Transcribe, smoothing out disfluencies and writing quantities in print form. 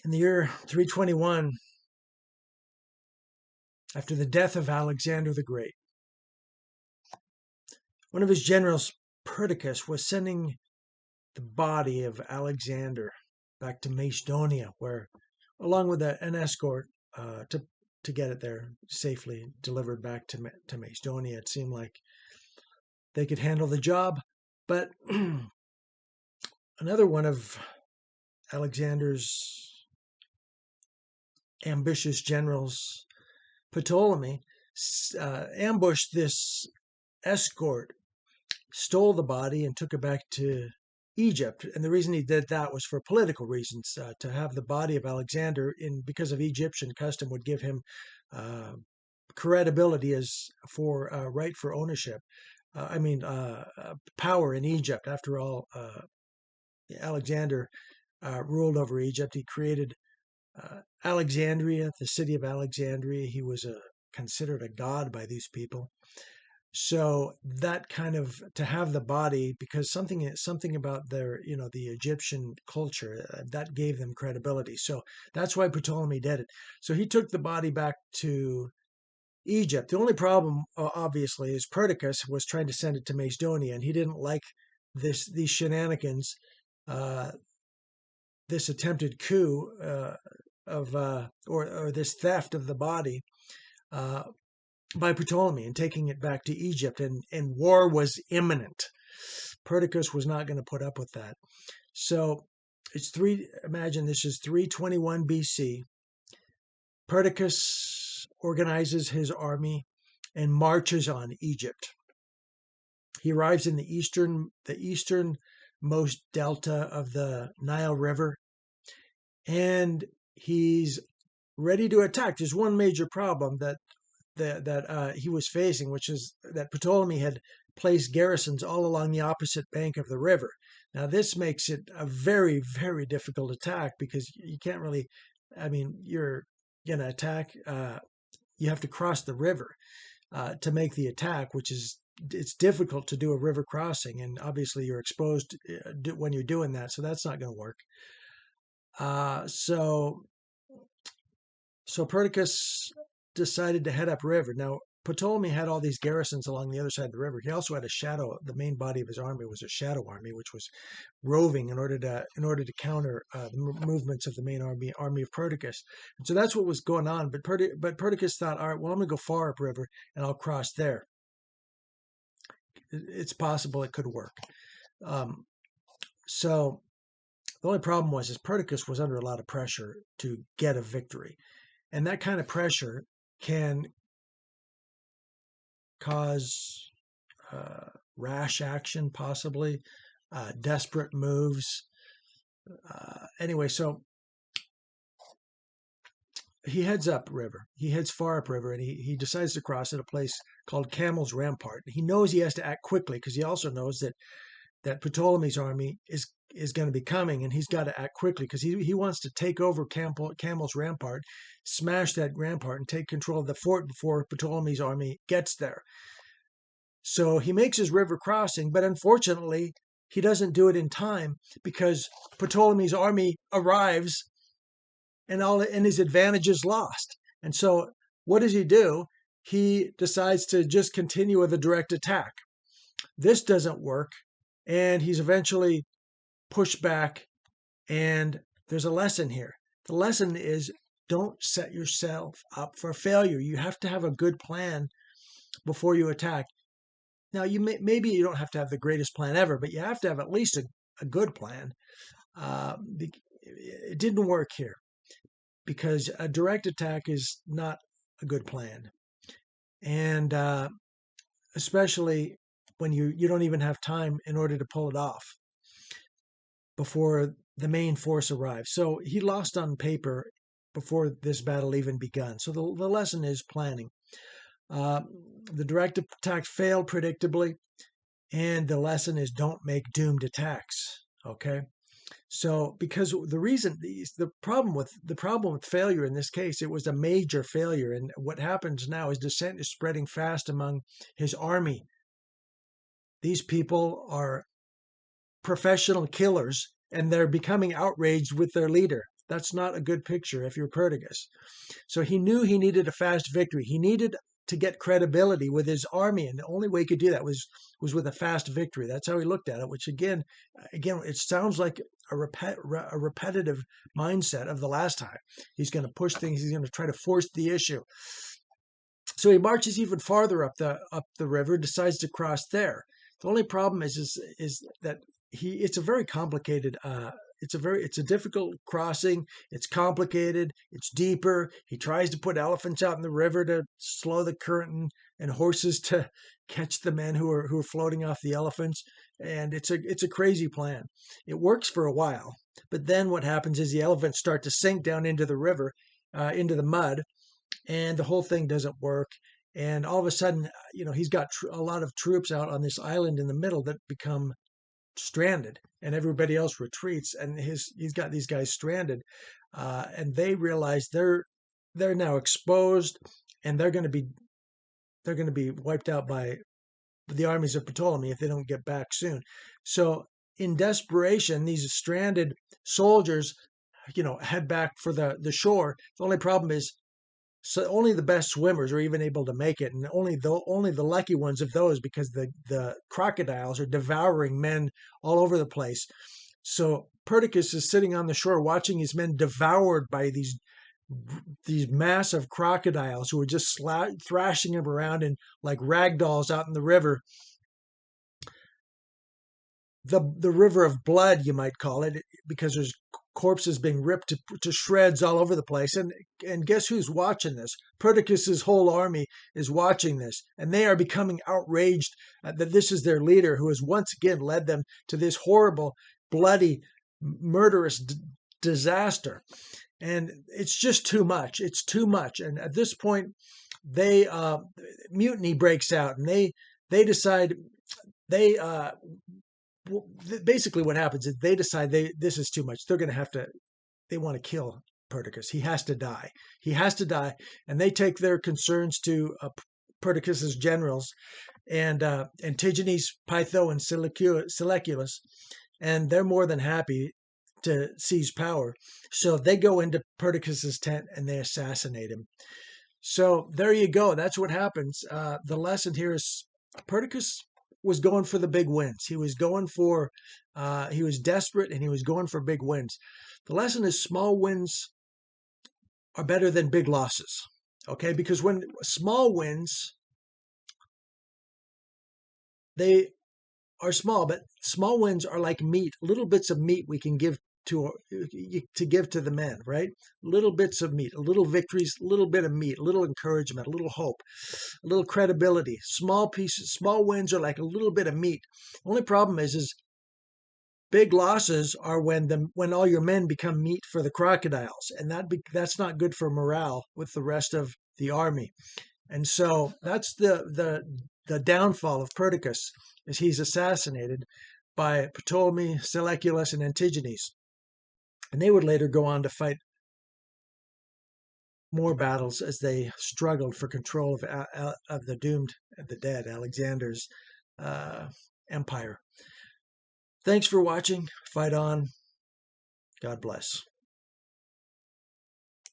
In the year 321, after the death of Alexander the Great, one of his generals, Perdiccas, was sending the body of Alexander back to Macedonia, where, along with an escort, to get it there safely delivered back to Macedonia. It seemed like they could handle the job, but another one of Alexander's ambitious generals, Ptolemy, ambushed this escort, stole the body, and took it back to Egypt. And the reason he did that was for political reasons. To have the body of Alexander, because of Egyptian custom, would give him uh, credibility as for right for ownership. Power in Egypt. After all, Alexander ruled over Egypt. He created Alexandria, the city of Alexandria. He was considered a god by these people. So that kind of, to have the body, because something about the Egyptian culture, that gave them credibility. So that's why Ptolemy did it. So he took the body back to Egypt. The only problem, obviously, is Perdiccas was trying to send it to Macedonia, and he didn't like these shenanigans, uh, this attempted coup, or this theft of the body, uh, by Ptolemy, and taking it back to Egypt, and war was imminent. Perdiccas was not going to put up with that. So imagine this is 321 BC. Perdiccas organizes his army and marches on Egypt. He arrives in the easternmost delta of the Nile River, and he's ready to attack. There's one major problem that he was facing, which is that Ptolemy had placed garrisons all along the opposite bank of the river. Now, this makes it a very, very difficult attack, because you can't really, you're going to attack, you have to cross the river to make the attack, it's difficult to do a river crossing, and obviously you're exposed when you're doing that, so that's not going to work. Uh, so so Perdiccas decided to head upriver. Now, Ptolemy had all these garrisons along the other side of the river. He also had the main body of his army was a shadow army, which was roving in order to counter the movements of the main army of Perdiccas. And so that's what was going on. But Perdiccas thought, all right, well, I'm going to go far upriver and I'll cross there. It's possible it could work. Um, so the only problem was, Perdiccas was under a lot of pressure to get a victory, and that kind of pressure can cause rash action, possibly desperate moves. Anyway, so he heads upriver. He heads far upriver, and he decides to cross at a place called Camel's Rampart. He knows he has to act quickly, because he also knows that Ptolemy's army is going to be coming, and he's got to act quickly, because he wants to take over Camel's Rampart, smash that rampart, and take control of the fort before Ptolemy's army gets there. So he makes his river crossing, but unfortunately, he doesn't do it in time, because Ptolemy's army arrives, and his advantage is lost. And so what does he do? He decides to just continue with a direct attack. This doesn't work, and he's eventually pushed back. And there's a lesson here. The lesson is, don't set yourself up for failure. You have to have a good plan before you attack. Now, maybe you don't have to have the greatest plan ever, but you have to have at least a good plan. It didn't work here, because a direct attack is not a good plan. And especially when you don't even have time in order to pull it off before the main force arrives. So he lost on paper before this battle even begun. So the lesson is planning. The direct attack failed predictably, and the lesson is, don't make doomed attacks. Okay, so because the problem with failure in this case, it was a major failure, and what happens now is dissent is spreading fast among his army. These people are professional killers, and they're becoming outraged with their leader. that's not a good picture if you're Perdiccas. So he knew he needed a fast victory. He needed to get credibility with his army, and the only way he could do that was with a fast victory. That's how he looked at it. Which again, it sounds like a repetitive mindset of the last time. He's going to push things. He's going to try to force the issue. So he marches even farther up the river, decides to cross there. The only problem is that it's a very complicated it's a difficult crossing. It's complicated. It's deeper. He tries to put elephants out in the river to slow the current and horses to catch the men who are floating off the elephants. And it's a crazy plan. It works for a while, but then what happens is the elephants start to sink down into the river, into the mud, and the whole thing doesn't work. And all of a sudden, he's got a lot of troops out on this island in the middle that become stranded, and everybody else retreats, and he's got these guys stranded, and they realize they're now exposed, and they're going to be wiped out by the armies of Ptolemy if they don't get back soon. So in desperation, these stranded soldiers, head back for the shore. The only problem is, so only the best swimmers are even able to make it, and only the lucky ones of those, because the crocodiles are devouring men all over the place. So Perdiccas is sitting on the shore watching his men devoured by these massive crocodiles who are just thrashing him around in like rag dolls out in the river. The river of blood, you might call it, because there's corpses being ripped to shreds all over the place. And guess who's watching this? Perdiccas' whole army is watching this, and they are becoming outraged that this is their leader who has once again led them to this horrible, bloody, murderous disaster. And it's just too much. It's too much. And at this point, they mutiny breaks out, and they decide basically what happens is they decide this is too much. They want to kill Perdiccas. He has to die. He has to die. And they take their concerns to Perdiccas' generals, and Antigenes, Pytho, and Seleucus, and they're more than happy to seize power. So they go into Perdiccas' tent and they assassinate him. So there you go. That's what happens. The lesson here is Perdiccas was going for the big wins. He was desperate, and he was going for big wins. The lesson is small wins are better than big losses. Okay, because when small wins, they are small, but small wins are like meat, little bits of meat we can give to give to the men, right? Little bits of meat, little victories, a little bit of meat, a little encouragement, a little hope, a little credibility. Small pieces, small wins are like a little bit of meat. Only problem is big losses are when all your men become meat for the crocodiles, and that's not good for morale with the rest of the army. And so that's the downfall of Perdiccas, is he's assassinated by Ptolemy, Seleucus, and Antigenes. And they would later go on to fight more battles as they struggled for control of the dead, Alexander's empire. Thanks for watching. Fight on. God bless.